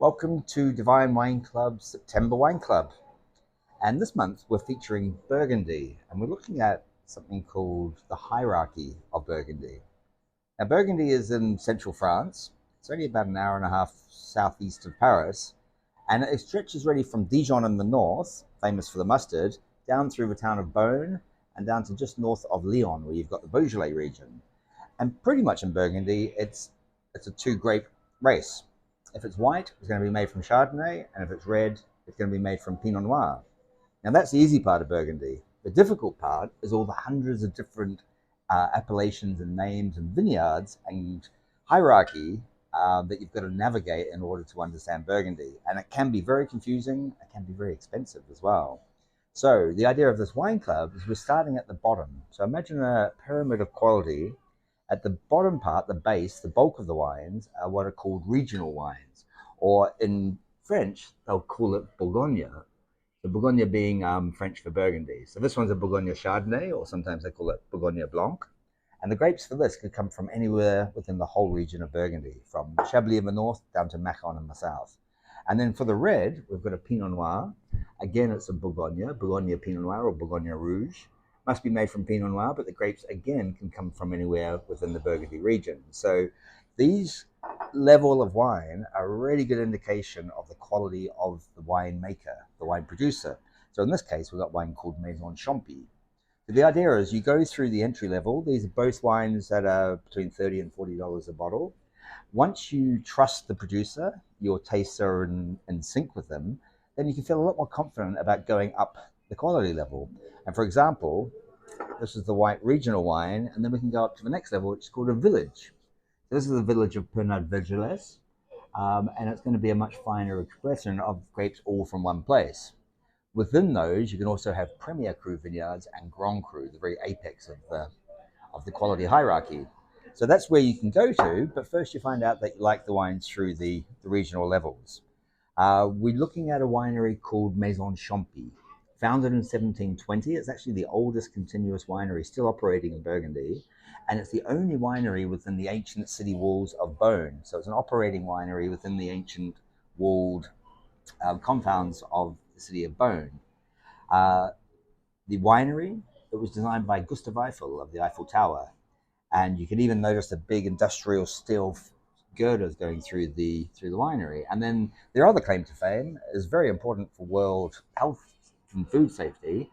Welcome to Divine Wine Club's September Wine Club. And this month we're featuring Burgundy, and we're looking at something called the hierarchy of Burgundy. Now, Burgundy is in central France. It's only about an hour and a half southeast of Paris, and it stretches really from Dijon in the north, famous for the mustard, down through the town of Beaune, and down to just north of Lyon, where you've got the Beaujolais region. And pretty much in Burgundy, it's a two grape race. If it's white, it's going to be made from Chardonnay, and if it's red, it's going to be made from Pinot Noir. Now that's the easy part of Burgundy. The difficult part is all the hundreds of different appellations and names and vineyards and hierarchy that you've got to navigate in order to understand Burgundy. And it can be very confusing. It can be very expensive as well. So the idea of this wine club is we're starting at the bottom. So imagine a pyramid of quality. At the bottom part, the base, the bulk of the wines are what are called regional wines, or in French, they'll call it Bourgogne. The Bourgogne being French for Burgundy. So this one's a Bourgogne Chardonnay, or sometimes they call it Bourgogne Blanc. And the grapes for this could come from anywhere within the whole region of Burgundy, from Chablis in the north down to Macon in the south. And then for the red, we've got a Pinot Noir. Again, it's a Bourgogne Pinot Noir or Bourgogne Rouge. Must be made from Pinot Noir, but the grapes, again, can come from anywhere within the Burgundy region. So these level of wine are a really good indication of the quality of the wine maker, the wine producer. So in this case, we've got wine called Maison Champy. So the idea is you go through the entry level. These are both wines that are between $30 and $40 a bottle. Once you trust the producer, your tastes are in sync with them, then you can feel a lot more confident about going up the quality level. And for example, this is the white regional wine, and then we can go up to the next level, which is called a village. So this is the village of Pernod Vergelès, and it's going to be a much finer expression of grapes all from one place. Within those, you can also have Premier Cru vineyards and Grand Cru, the very apex of the quality hierarchy. So that's where you can go to, but first you find out that you like the wines through the regional levels. We're looking at a winery called Maison Champy. Founded in 1720, it's actually the oldest continuous winery still operating in Burgundy, and it's the only winery within the ancient city walls of Beaune. So it's an operating winery within the ancient walled compounds of the city of Beaune. Uh, the winery, it was designed by Gustav Eiffel of the Eiffel Tower, and you can even notice the big industrial steel girders going through the winery. And then their other claim to fame is very important for world health and food safety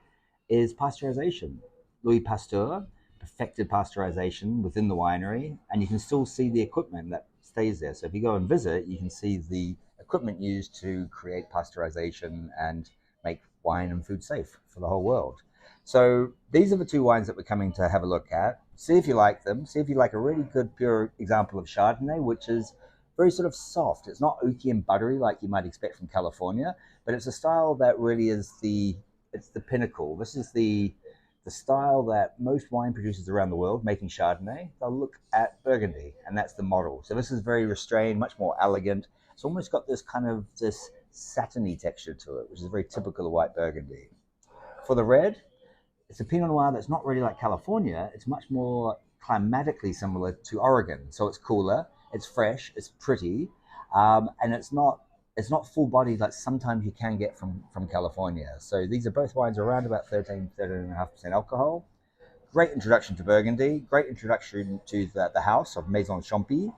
is pasteurization. Louis Pasteur perfected pasteurization within the winery, and you can still see the equipment that stays there. So if you go and visit, you can see the equipment used to create pasteurization and make wine and food safe for the whole world. So these are the two wines that we're coming to have a look at. See if you like them. See if you like a really good pure example of Chardonnay, which is very sort of soft. It's not oaky and buttery like you might expect from California, but it's a style that really is it's the pinnacle. This is the style that most wine producers around the world making Chardonnay, they'll look at Burgundy, and that's the model. So this is very restrained, much more elegant. It's almost got this satiny texture to it, which is very typical of white Burgundy. For the red, it's a Pinot Noir that's not really like California. It's much more climatically similar to Oregon. So it's cooler, it's fresh, it's pretty, and it's not full bodied like sometimes you can get from California. So these are both wines around about 13.5% alcohol. Great introduction to Burgundy, great introduction to the house of Maison Champy.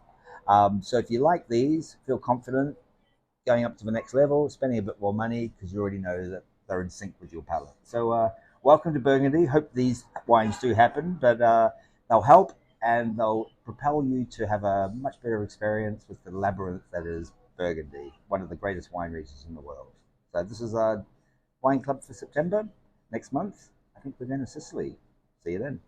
So if you like these, feel confident going up to the next level, spending a bit more money because you already know that they're in sync with your palate. So welcome to Burgundy. Hope these wines do happen, but they'll help and they'll propel you to have a much better experience with the labyrinth that is Burgundy, one of the greatest wine regions in the world. So this is our wine club for September. Next month, I think we're going to Sicily. See you then.